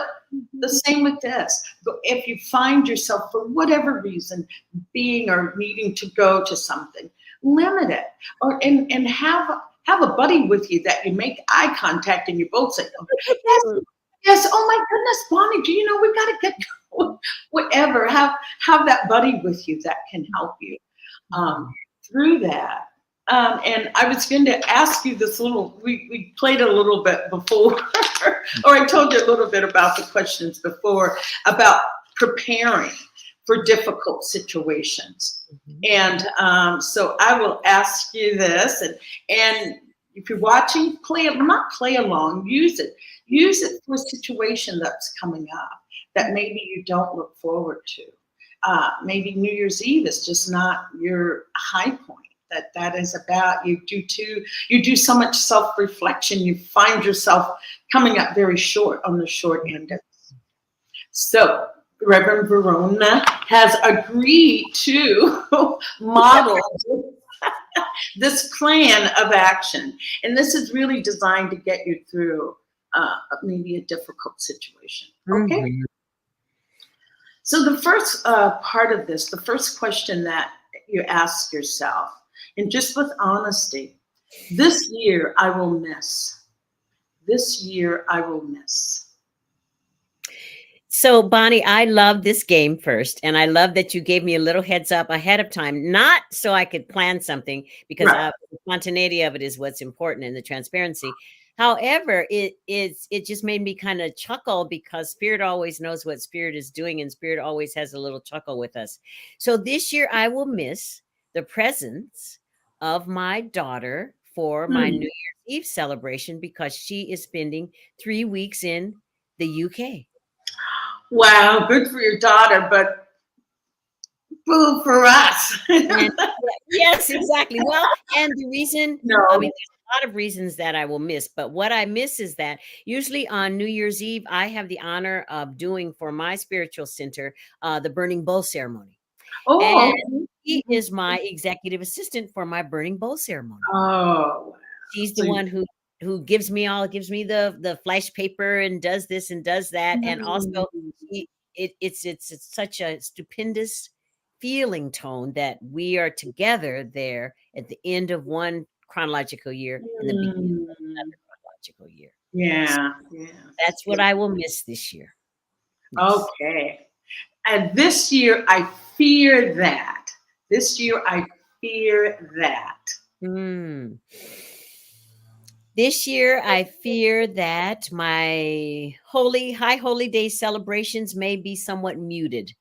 B: The same with this. If you find yourself, for whatever reason, being or needing to go to something, limit it, and have a buddy with you that you make eye contact and you both say, oh, yes, yes. Oh my goodness, Bonnie, do you know we got to get going? Whatever. Have that buddy with you that can help you um, through that. And I was going to ask you this we played a little bit before, or I told you a little bit about the questions before about preparing for difficult situations.
C: Mhm.
B: And so I will ask you this, and if you're watching, not play along, use it. Use it for a situation that's coming up that maybe you don't look forward to. Maybe New Year's Eve is just not your high point. That is about you do so much self-reflection, you find yourself coming up very short on the short end of it. So Reverend Verona has agreed to model this plan of action, and this is really designed to get you through maybe a difficult situation. Okay.
C: Mhm.
B: So the first part of this, the first question that you ask yourself, and just with honesty, this year I will miss. This year I will miss.
C: So, Bonnie, I love this game first, and I love that you gave me a little heads up ahead of time, not so I could plan something, because
B: Right.
C: the spontaneity of it is what's important, and the transparency. However, it just made me kind of chuckle, because Spirit always knows what Spirit is doing, and Spirit always has a little chuckle with us. So this year, I will miss the presence of my daughter for my New
B: Hmm.
C: Year's Eve celebration, because she is spending 3 weeks in the UK.
B: Wow, good for your daughter, but Boo for us.
C: And yes, exactly. Well, and the reason, I mean,
B: No.
C: there's a lot of reasons that I will miss, but what I miss is that usually on New Year's Eve, I have the honor of doing for my spiritual center the burning bowl ceremony.
B: Oh,
C: And
B: okay.
C: he is my executive assistant for my burning bowl ceremony.
B: Oh, wow.
C: She's
B: So
C: the
B: you,
C: one who gives me the flash paper and does this and does that, and also he it's such a stupendous feeling tone that we are together there at the end of one chronological year and the beginning of
B: mm,
C: another chronological year. So
B: yeah, yeah.
C: that's what I will miss this year. Yes.
B: Okay. And this year, I fear that. This year, I fear that.
C: Mm. This year, I fear that my high holy day celebrations may be somewhat muted.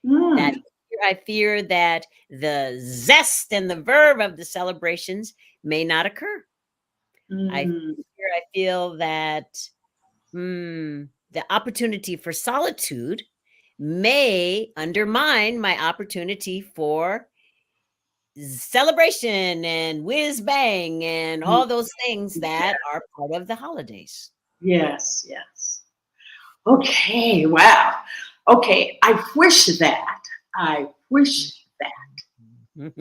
C: That
B: Mm,
C: I fear that the zest and the verve of the celebrations may not occur.
B: mm,
C: I feel that the opportunity for solitude may undermine my opportunity for celebration and whiz bang and
B: mm,
C: all those things
B: yeah.
C: that are part of the holidays.
B: Yes, yes. Okay, wow. Okay, I wish that. I wish that.
C: Thank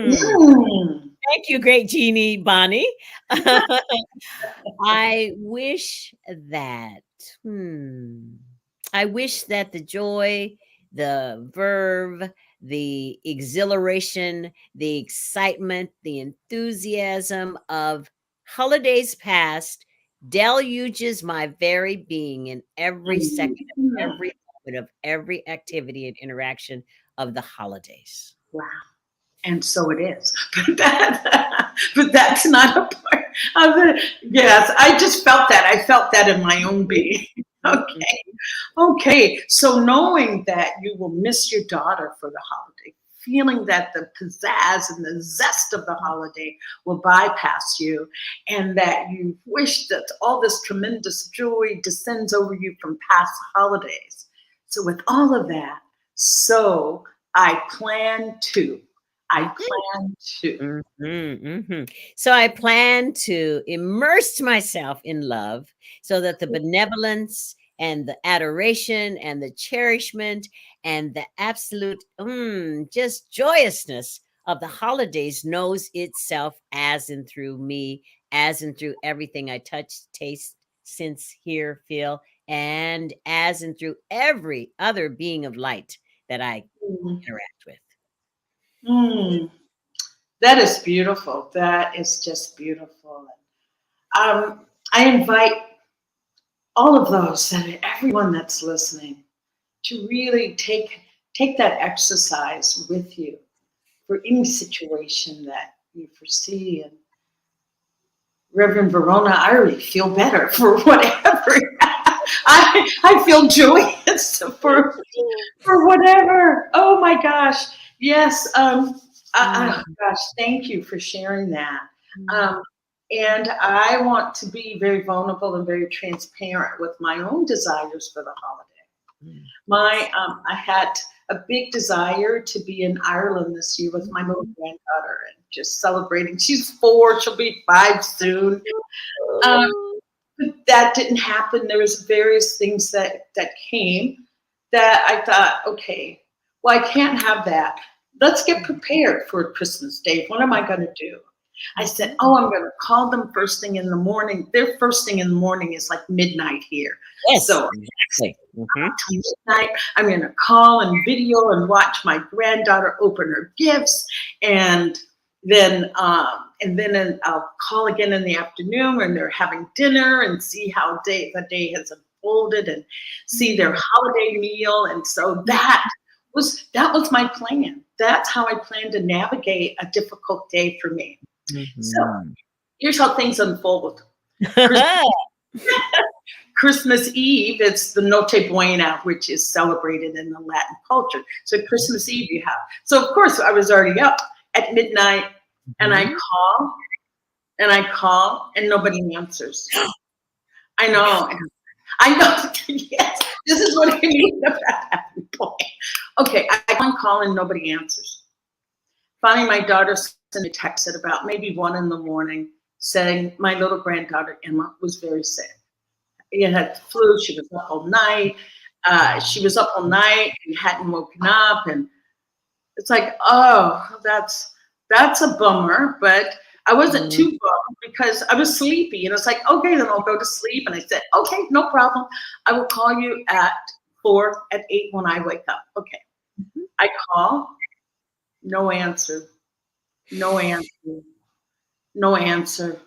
B: Mm,
C: you, great genie Bonnie. I wish that, hmm, I wish that the joy, the verve, the exhilaration, the excitement, the enthusiasm of holidays past deluges my very being in every
B: mm,
C: second of
B: mm.
C: every moment of every activity and interaction of the holidays.
B: Wow. And so it is. But that's not a part of it. Yes, I just felt that. I felt that in my own being.
C: Mhm.
B: Okay. Okay. So knowing that you will miss your daughter for the holiday, feeling that the pizzazz and the zest of the holiday will bypass you, and that you wish that all this tremendous joy descends over you from past holidays. So with all of that, so I plan to. I plan to.
C: Mhm, mhm. So I plan to immerse myself in love so that the benevolence and the adoration and the cherishment and the absolute just joyousness of the holidays knows itself as and through me, as and through everything I touch, taste, sense, hear, feel, and as and through every other being of light that I
B: Mm,
C: interact with.
B: mm. That is beautiful. That is just beautiful. I invite all of those and everyone that's listening to really take that exercise with you for any situation that you foresee. And Reverend Verona, I already feel better for whatever. I feel joyous for whatever. Oh my gosh. Yes. Gosh, thank you for sharing that.
C: Mm.
B: Um, and I want to be very vulnerable and very transparent with my own desires for the holiday.
C: Mm.
B: I had a big desire to be in Ireland this year with my little granddaughter and just celebrating. She's 4; she'll be 5 soon. Um, but that didn't happen. There was various things that came that I thought, okay, well, I can't have that. Let's get prepared for Christmas Day. What am I going to do? I said,
C: Mhm.
B: oh, I'm going to call them first thing in the morning. Their first thing in the morning is like midnight here.
C: Yes,
B: So
C: exactly. Mhm.
B: till midnight, I'm going to call and video and watch my granddaughter open her gifts, and then I'll call again in the afternoon when they're having dinner and see how the day has unfolded and see their holiday meal. And so that was my plan. That's how I plan to navigate a difficult day for me. So
C: Mhm.
B: here's how things unfold. Chris- Christmas Eve, it's the Noche Buena, which is celebrated in the Latin culture. So Christmas Eve you have. So of course I was already up at midnight, and I
C: Mhm.
B: call and nobody answers. I
C: Okay.
B: know. I know. Yes, this is what I mean about having a plan. Okay, I call and nobody answers. Finally, my daughter sent me a text at about maybe 1 in the morning saying my little granddaughter Emma was very sick. It had flu. She was up all night. She was up all night and hadn't woken up. And it's like, oh, that's a bummer. But I wasn't too bummed because I was sleepy. And it's like, okay, then I'll go to sleep. And I said, okay, no problem. I will call you at 4, at 8 when I wake up. Okay. I call. No answer. No answer. No answer.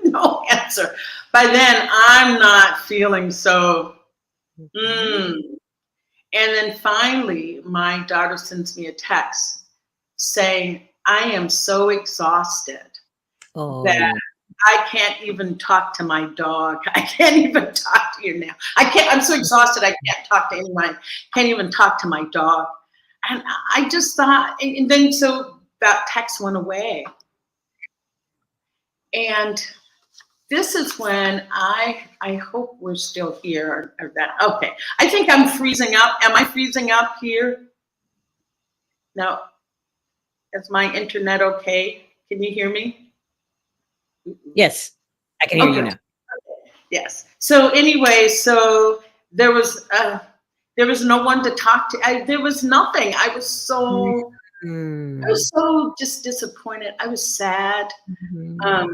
B: No answer. By then, I'm not feeling so. And then finally, my daughter sends me a text saying, I am so exhausted that I can't even talk to my dog. I can't even talk to you now. I'm so exhausted, I can't talk to anyone. Can't even talk to my dog. And I just thought, and then so that text went away. And this is when I hope we're still here or that. Okay. I think I'm freezing up. Am I freezing up here? No. Is my internet okay? Can you hear me?
C: Yes, I can hear you now.
B: Okay. Yes. So anyway, so there was no one to talk to. There was nothing. I was so just disappointed. I was sad. I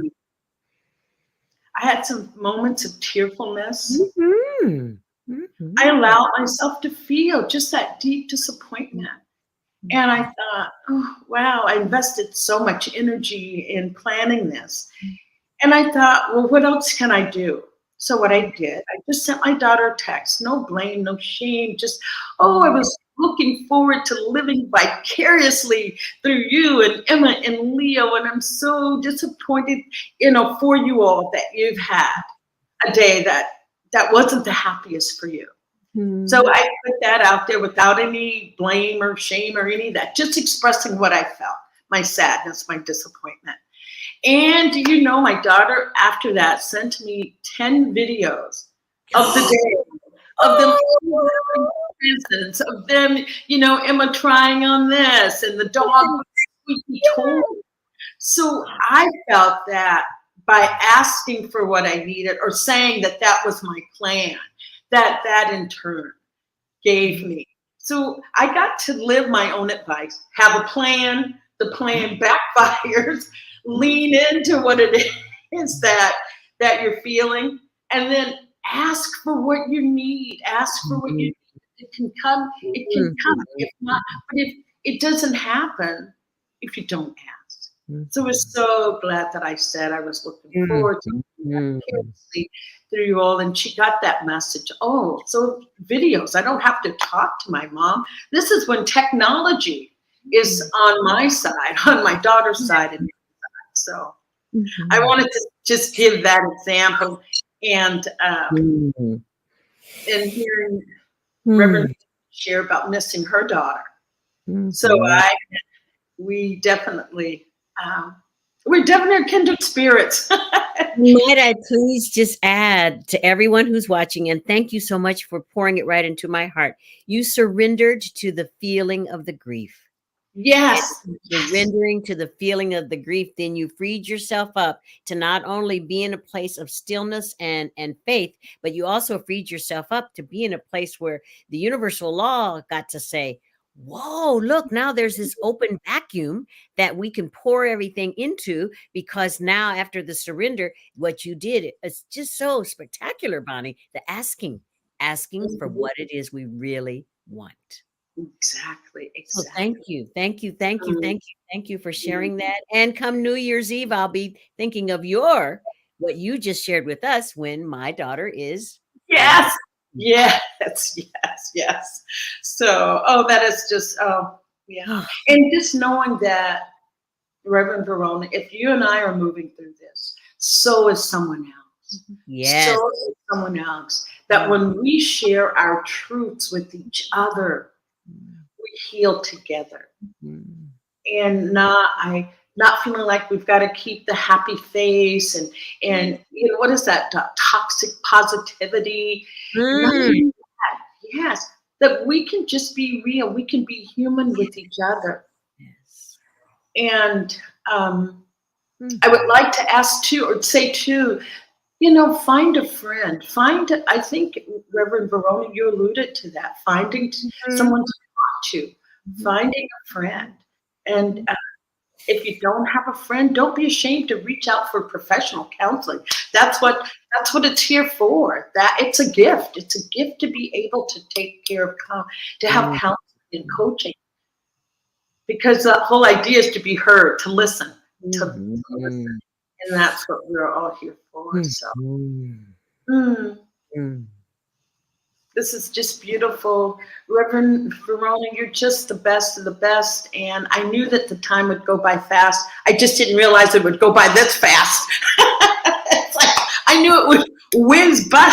B: had some moments of tearfulness. I allowed myself to feel just that deep disappointment. And I thought, oh, wow, I invested so much energy in planning this. And I thought, well, what else can I do? So what I did, I just sent my daughter a text, no blame, no shame, just, I was looking forward to living vicariously through you and Emma and Leo, and I'm so disappointed, for you all that you've had a day that wasn't the happiest for you. So I put that out there without any blame or shame or any of that, just expressing what I felt, my sadness, my disappointment. And my daughter after that sent me 10 videos of the day, of them presents, of them, Emma trying on this and the dog squeaky toy. So I felt that by asking for what I needed or saying that was my plan, that in turn gave me. So I got to live my own advice, have a plan, the plan backfires, lean into what it is that you're feeling, and then ask for what you need. Ask for what you need. It can come. If not, but if it doesn't happen, if you don't ask. So I was so glad that I said I was looking forward to it through you all, and she got that message. Oh, so videos. I don't have to talk to my mom. This is when technology is on my side, on my daughter's side, and so I wanted to just give that example, and hearing Reverend share about missing her daughter. So we're definitely kindred spirits.
C: Might I please just add to everyone who's watching, and thank you so much for pouring it right into my heart. You surrendered to the feeling of the grief.
B: Yes.
C: Surrendering to the feeling of the grief, then you freed yourself up to not only be in a place of stillness and faith, but you also freed yourself up to be in a place where the universal law got to say, whoa, look, now there's this open vacuum that we can pour everything into, because now after the surrender, what you did is just so spectacular, Bonnie, the asking for what it is we really want.
B: Exactly.
C: So thank you for sharing that. And come New Year's Eve, I'll be thinking of what you just shared with us when my daughter is.
B: Yes. So, that is just, and just knowing that, Reverend Verona, if you and I are moving through this, so is someone else.
C: Yes.
B: So is someone else. That when we share our truths with each other, we heal together. And not feeling like we've got to keep the happy face and what is that, toxic positivity.
C: Mm.
B: Yes, that we can just be real. We can be human with each other.
C: Yes.
B: And I would like to ask too, or say too, find a friend. I think, Reverend Verona, you alluded to that, finding someone to talk to, finding a friend. And if you don't have a friend, don't be ashamed to reach out for professional counseling. That's what it's here for. That it's a gift. It's a gift to be able to take care of, to have counseling and coaching. Because the whole idea is to be heard, to listen, to listen. And that's what we're all here for. So this is just beautiful. Reverend Verona, you're just the best of the best. And I knew that the time would go by fast. I just didn't realize it would go by this fast. It's like I knew it would whiz by.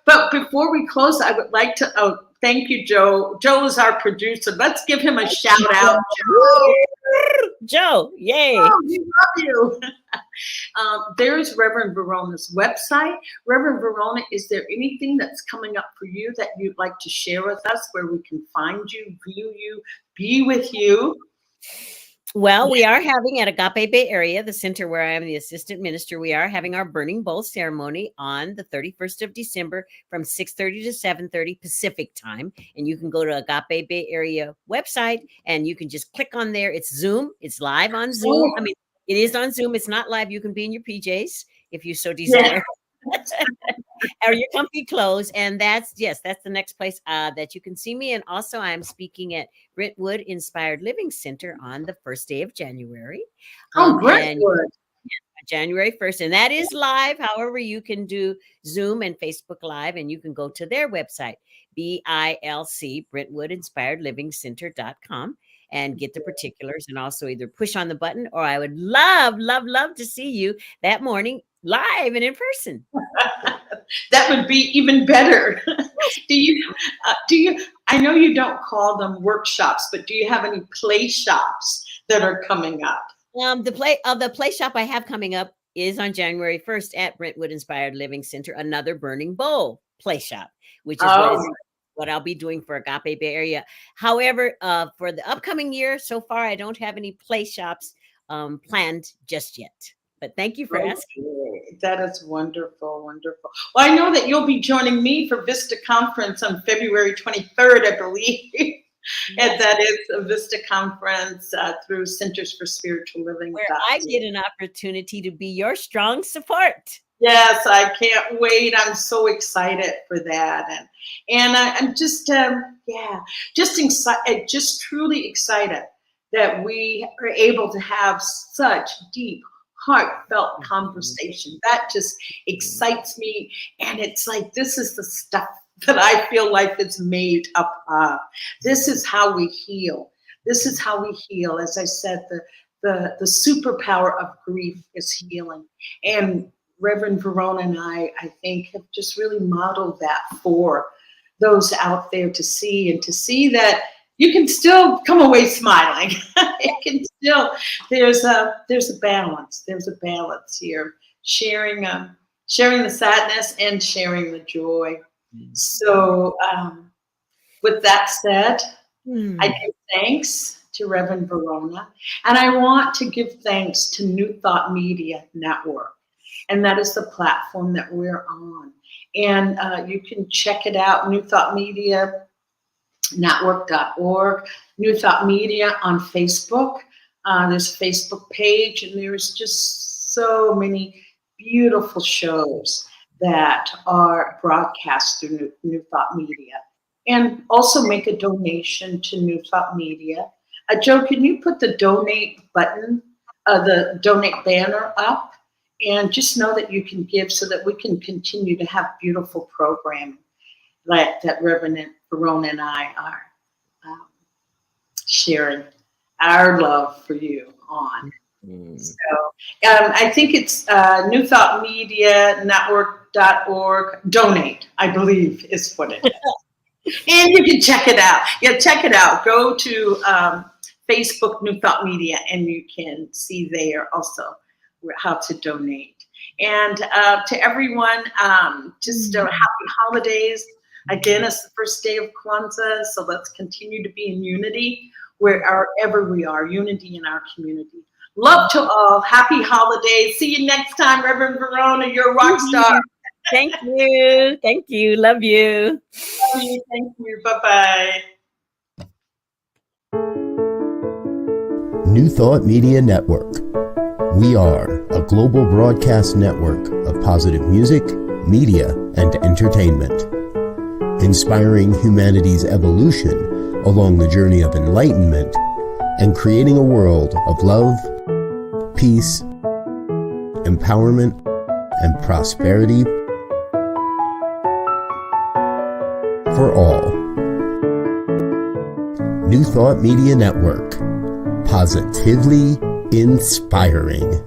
B: But before we close, I would like to thank you, Joe. Joe is our producer. Let's give him a shout out, Joe.
C: Joe, yay.
B: Oh, we love you. There's Reverend Verona's website. Reverend Verona, is there anything that's coming up for you that you'd like to share with us, where we can find you, view you, be with you?
C: Well, we are having at Agape Bay Area, the center where I am the assistant minister, we are having our burning bowl ceremony on the 31st of December from 6:30 to 7:30 Pacific time. And you can go to Agape Bay Area website and you can just click on there. It's Zoom. It's live on Zoom. I mean, it is on Zoom. It's not live. You can be in your PJs if you so desire. Or your comfy clothes. And that's the next place that you can see me. And also I'm speaking at Brentwood Inspired Living Center on the first day of January.
B: Brentwood.
C: January 1st. And that is live. However, you can do Zoom and Facebook Live, and you can go to their website, BILC, BrentwoodInspiredLivingCenter.com, and get the particulars, and also either push on the button, or I would love to see you that morning live and in person.
B: That would be even better. Do you, I know you don't call them workshops, but do you have any play shops that are coming up?
C: The play shop I have coming up is on January 1st at Brentwood Inspired Living Center, another Burning Bowl play shop, which is what I'll be doing for Agape Bay Area. However, for the upcoming year, so far, I don't have any play shops planned just yet. But thank you for asking.
B: That is wonderful, wonderful. Well, I know that you'll be joining me for Vista Conference on February 23rd, I believe. And that is a Vista Conference through Centers for Spiritual Living.
C: Where I get an opportunity to be your strong support.
B: Yes, I can't wait. I'm so excited for that. And I'm just truly excited that we are able to have such deep, heartfelt conversation. That just excites me. And it's like, this is the stuff that I feel life is made up of. This is how we heal. This is how we heal. As I said, the superpower of grief is healing. And Reverend Verona and I think, have just really modeled that for those out there to see, and to see that you can still come away smiling. It can still, there's a balance. There's a balance here. Sharing the sadness and sharing the joy. So with that said, I give thanks to Reverend Verona, and I want to give thanks to New Thought Media Network, and that is the platform that we're on. And you can check it out, newthoughtmedianetwork.org, New Thought Media on Facebook. There's a Facebook page, and there's just so many beautiful shows that are broadcast through New Thought Media. And also make a donation to New Thought Media. Joe, can you put the donate button, the donate banner up? And just know that you can give so that we can continue to have beautiful programming like that Reverend Verona and I are sharing our love for you on. So I think it's New Thought Media Network.org. Donate, I believe, is what it is. And you can check it out. Yeah, check it out. Go to Facebook, New Thought Media, and you can see there also how to donate. And to everyone, just happy holidays. Again, it's the first day of Kwanzaa, so let's continue to be in unity wherever we are, unity in our community. Love to all. Happy holidays. See you next time, Reverend Verona. You're a rock star.
C: Thank you. Thank you. Love you.
B: Love you. Thank you. Bye-bye.
A: New Thought Media Network. We are a global broadcast network of positive music, media, and entertainment, inspiring humanity's evolution along the journey of enlightenment and creating a world of love, peace, empowerment, and prosperity for all. New Thought Media Network. Positively inspiring.